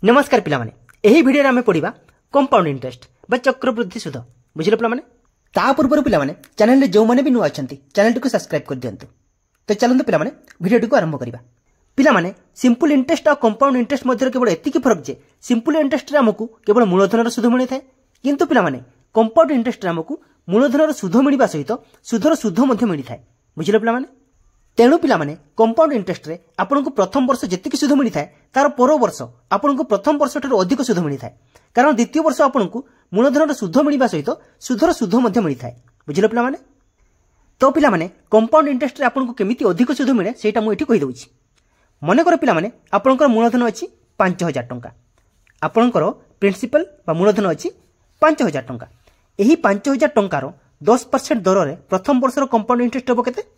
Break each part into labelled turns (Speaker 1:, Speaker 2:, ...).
Speaker 1: नमस्कार पिलामाने एही वीडियो आमे पढिबा कंपाउंड इंटरेस्ट बा चक्रवृद्धि सूद बुझिले पिलामाने ता पूर्व पिलामाने चैनल रे जो माने भी नुआ अछंती चैनल को सब्सक्राइब कर दियंतु। तो चलंतु पिलामाने वीडियो को आरंभ करिबा। पिलामाने सिंपल इंटरेस्ट और कंपाउंड इंटरेस्ट मध्य केवल एतिकी फरक जे सिंपल इंटरेस्ट रे हमकु केवल मूलधन सूद मिलि थाए किंतु पिलामाने कंपाउंड इंटरेस्ट रे हमकु मूलधन सूद मिलिबा सहित सूदर सूद मध्य मिलि थाए बुझिले पिलामाने। तेणु पिलामाने कंपाउंड इंटरेस्ट रे आपनको प्रथम वर्ष जेतिकी सूद मिलि थाए तार पर वर्ष आपनको प्रथम वर्ष ठाରୁ अधिक सूद मिलि थाए कारण द्वितीय वर्ष आपनको मूलधन सूद मिलिबा सहित सूदर सूद मध्य मिलि थाए बुझिले पिलामाने। तो पिलामाने कंपाउंड इंटरेस्ट रे आपनको केमिति अधिक सूद मिले सेटा मु एठी कहि दउछि। मने कर पिलामाने आपनकर मूलधन अछि 5000 टंका आपनकर प्रिंसिपल बा मूलधन अछि 5000 टंका एही 5000 टंकार 10% दर रे प्रथम वर्ष रो कंपाउंड इंटरेस्ट होबो केते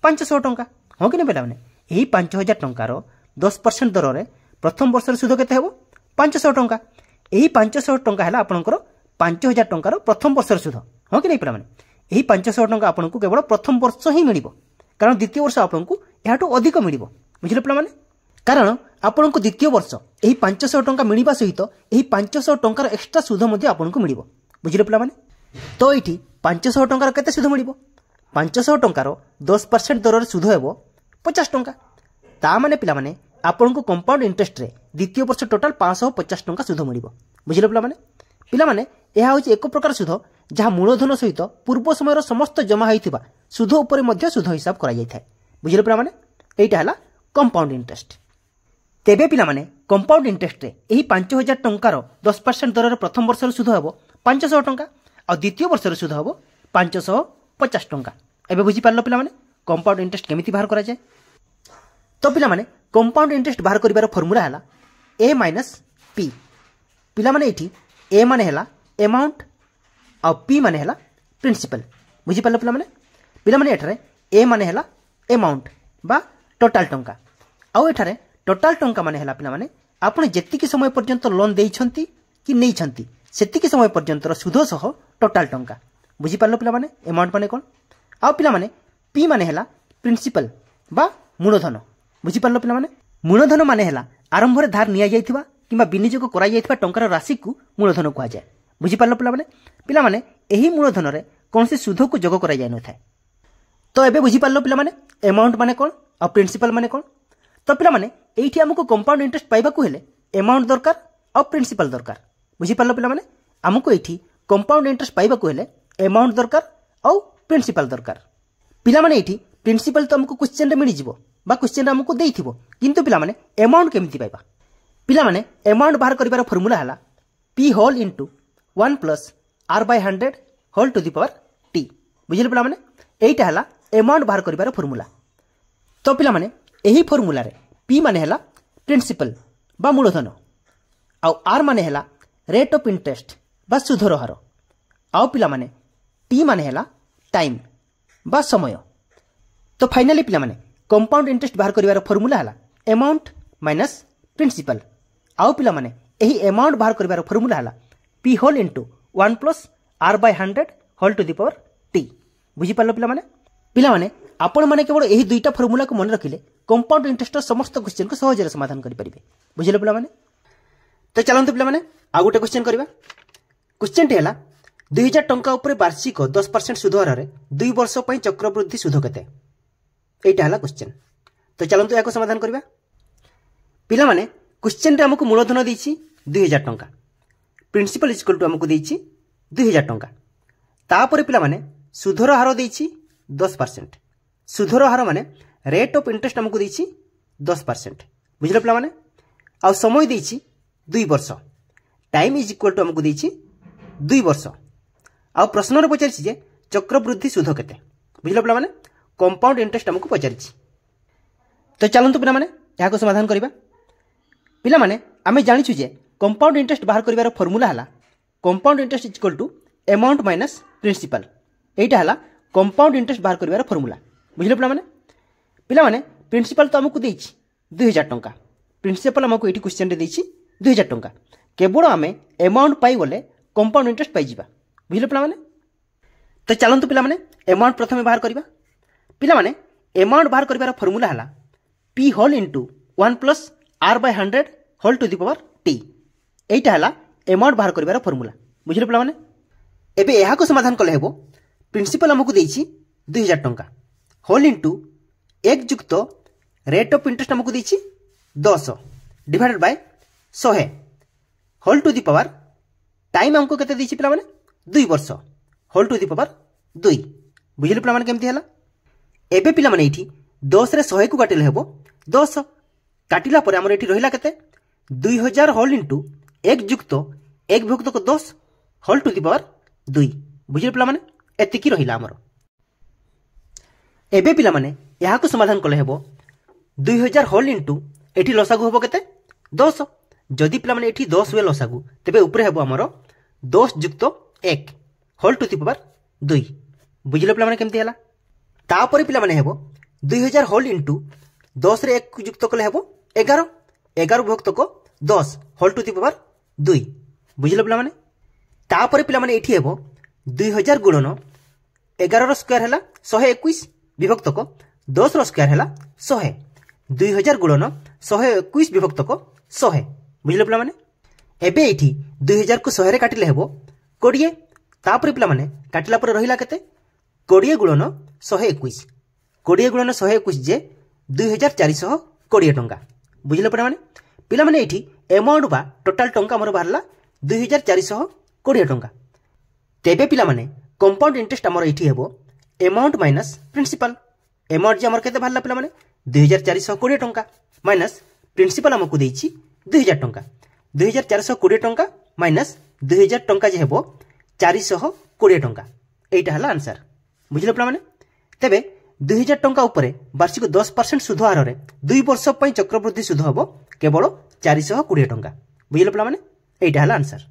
Speaker 1: 500 टंका हो कि नै पिलामाने। एही 5000 टंकार 10% दर रे प्रथम वर्ष रो सूद केते हेबो 500 टंका एही 500 टंका हला आपनकर 5000 टंकार प्रथम वर्ष रो सूद हो कि नै पिलामाने। एही 500 टंका आपनको केवल प्रथम वर्ष ही मिलिबो कारण द्वितीय वर्ष आपनको एहाटो अधिक मिलिबो बुझिले पिलामाने। कारण आपनको द्वितीय वर्ष एही 500 टंका मिलिबा सहित एही 500 टंकार एक्स्ट्रा सूद मध्ये आपनको मिलिबो बुझिले पिलामाने। तो एठी 500 टंकार केते सूद मिलिबो 500 टंकार 10% दर रे सूद हेबो 50 टंका ता माने पिलामाने आपनको कंपाउंड इंटरेस्ट रे द्वितीय वर्ष टोटल 550 टंका सूद मिलिबो बुझिले पिलामाने। पिलामाने एहा होची एक प्रकार सूद जहा मूलधन सहित पूर्व समय समस्त जमा होइथिबा सूद ऊपर मध्ये सूद हिसाब करा जाय थाए बुझिले पिलामाने। एटा हला कंपाउंड इंटरेस्ट। तेबे पिलामाने कंपाउंड इंटरेस्ट रे एही 5000 टंकार 10% दर रे प्रथम वर्ष रो सूद हेबो 500 टंका और द्वितीय वर्ष रो सूद हेबो 550 टंका। एबे बुझी पारलो पिलामाने कंपाउंड इंटरेस्ट केमिति बाहर करा जाय। तो पिलामाने कंपाउंड इंटरेस्ट बाहर करिवार फार्मूला हला a - p। पिलामाने एठी a माने हला अमाउंट और p माने हला प्रिंसिपल बुझी पारलो पिलामाने। पिलामाने एठारे a माने हला अमाउंट बा टोटल टंका आउ एठारे टोटल टंका माने हला पिलामाने आपण जेतिकी समय पर्यंत लोन देइछंती कि नेइछंती सेतिकी समय पर्यंत सूद सह टोटल टंका बुझी पारलो पिलामाने। अमाउंट माने कोन आ पिलामाने p माने हला प्रिंसिपल बा मूलधन बुझी पारलो पिलामाने। मूलधन माने हला आरंभ रे धार निया जायथिबा किबा विनियोग करा जायथिबा टंकार राशि को मूलधन कुआ जाय बुझी पारलो पिलामाने। पिलामाने एही मूलधन रे कोनसे सूद को जोग करा जाय न थाए। तो एबे बुझी पारलो पिलामाने अमाउंट माने कोन आ प्रिंसिपल माने कोन। तो पिलामाने एठी हमको कंपाउंड इंटरेस्ट पाइबा को हेले अमाउंट दरकार और प्रिंसिपल दरकार बुझी पारलो पिलामाने। हमको एठी कंपाउंड इंटरेस्ट पाइबा को हेले अमाउंट दरकार और प्रिंसिपल दरकार। पिलामाने एठी प्रिंसिपल तो हमको क्वेश्चन रे मिलि जिवो बा क्वेश्चन रे हमको देइथिबो किंतु पिलामाने अमाउंट केमिति पाइबा। पिलामाने अमाउंट बाहर करिवार फार्मूला हला p whole into 1 plus r by 100 whole to the power t बुझिले पिलामाने। एइटा हला अमाउंट बाहर करिवार फार्मूला। तो पिलामाने एही फार्मूला रे p माने हला प्रिंसिपल बा मूलधन आ r माने हला रेट ऑफ इंटरेस्ट बा सूदर हार आ पिलामाने t माने हला टाइम बा समय। तो फाइनली पिलामाने कंपाउंड इंटरेस्ट बाहर करिवार फार्मूला हला अमाउंट माइनस प्रिंसिपल आ पिलामाने एही अमाउंट बाहर करिवार फार्मूला हला p whole into 1 plus r by 100 whole to the power t बुझी पारलो पिलामाने। पिलामाने आपण माने केवल एही दुईटा फार्मूला को मन रखिले कंपाउंड इंटरेस्ट समस्त क्वेश्चन को सहज रे समाधान करि परिबे बुझिले पिलामाने। तो चलंतु पिलामाने आ गोटे क्वेश्चन करबा। क्वेश्चन टे हला 2000 टंका ऊपर वार्षिक 10% सूद हार रे 2 वर्ष पई चक्रवृद्धि सूद केते एटा हला क्वेश्चन। तो चलंतु याको समाधान करबा। पिलामाने क्वेश्चन रे हमको मूलधन देछि 2000 टंका प्रिंसिपल इक्वल टू हमको देछि 2000 टंका तापर पिलामाने सूदर हार देछि 10% सूदर हार माने रेट ऑफ इंटरेस्ट हमको देछि 10% बुझले पिलामाने। आ समय देछि 2 वर्ष टाइम इज इक्वल टू हमको देछि 2 वर्ष आ प्रश्न रे पचारिछि जे चक्रवृद्धि सूद केते बुझले पिलामाने कंपाउंड इंटरेस्ट हमको पचारिछि। तो चलंतु पिलामाने याको समाधान करिबा। पिलामाने आमे जानिछु जे कंपाउंड इंटरेस्ट बाहर करिवार फार्मूला हला compound interest is equal to amount minus principal एटा हला कंपाउंड इंटरेस्ट बाहर करिवार फार्मूला बुझले पिलामाने। पिलामाने प्रिंसिपल तो हमको देछि 2000 टंका प्रिंसिपल हमको एठी क्वेश्चन रे देछि 2000 टंका केवल आमे अमाउंट पाई गले कंपाउंड इंटरेस्ट पाई जिबा बुझले पिलामाने। तो चलंतु पिलामाने अमाउंट प्रथमे बाहर करिबा। पिलामाने अमाउंट बाहर करिवार फार्मूला हला p whole into 1 plus r by 100 whole to the power t এইটা হলা এমাউন্ট বাহার করিবার ফর্মুলা বুঝলে পিলা মানে এবে এহাকু সমাধান কলে হেবো প্রিন্সিপাল আমকু দেইছি 2000 টঙ্কা হোল ইনটু 1 যুক্ত রেট অফ ইন্টারেস্ট আমকু দেইছি 10 divided by 100 whole to the power time আমকু কেতে দেইছি পিলা মানে 2 বর্ষ হোল টু দি পাওয়ার 2 বুঝলে পিলা মানে কেমতি হলা এবে পিলা মানে এইठी 10 रे 100 কু কাটিলে হেবো 10 কাটিলা পরে আমার এটি রহিলা কেতে 2000 হোল ইনটু 1 যুক্ত 1 বিভক্ত 10 হোল টু দি পাওয়ার 2 বুঝলে পিলা মানে এতিকি রহিলা আমার এবে পিলা মানে এহাকু সমাধান কলে হেবো 2000 হোল ইনটু এটি লসাগু হবো কেতে 10 যদি পিলা মানে এটি 10 वे লসাগু তেবে উপরে হেবো আমার 10 যুক্ত 1 হোল টু দি পাওয়ার 2 বুঝলে পিলা মানে কেমতি হলা তাপরে পিলা মানে হেবো 2000 হোল ইনটু 10 रे 1 যুক্ত কলে হেবো 11 11 বিভক্ত 10 হোল টু দি পাওয়ার 2 বুঝলে পিলা মানে তাপরে পিলা মানে এটি হেবো 2000 গুণন 11 रो स्क्वायर हैला 121 विभक्त 10 रो स्क्वायर हैला 100 2000 गुणन 121 विभक्त 100 बुझले पिला माने एबे एठी 2000 को 100 रे काटिले हेबो 20 तापर पिला माने काटिला पर रहिला केते 20 गुणन 121 20 गुणन 121 जे 2420 टंका बुझले पिला माने एठी अमाउंट बा टोटल टंका मोर बाहरला 2420 टंका तेबे पिला माने कंपाउंड इंटरेस्ट आमर एठी हेबो अमाउंट माइनस प्रिंसिपल अमाउंट जे आमर केते बाहरला पिला माने 2420 टंका माइनस प्रिंसिपल हमकु देइछि 2000 टंका 2420 टंका माइनस 2000 टंका जे हेबो 420 टंका एटा हला आंसर बुझले पिला माने तेबे 2000 टंका ऊपर वार्षिक 10% सुध हार रे 2 वर्ष पई चक्रवृद्धि सुध हबो केवल 420 टंका बुझले पिला माने एटा हला आंसर।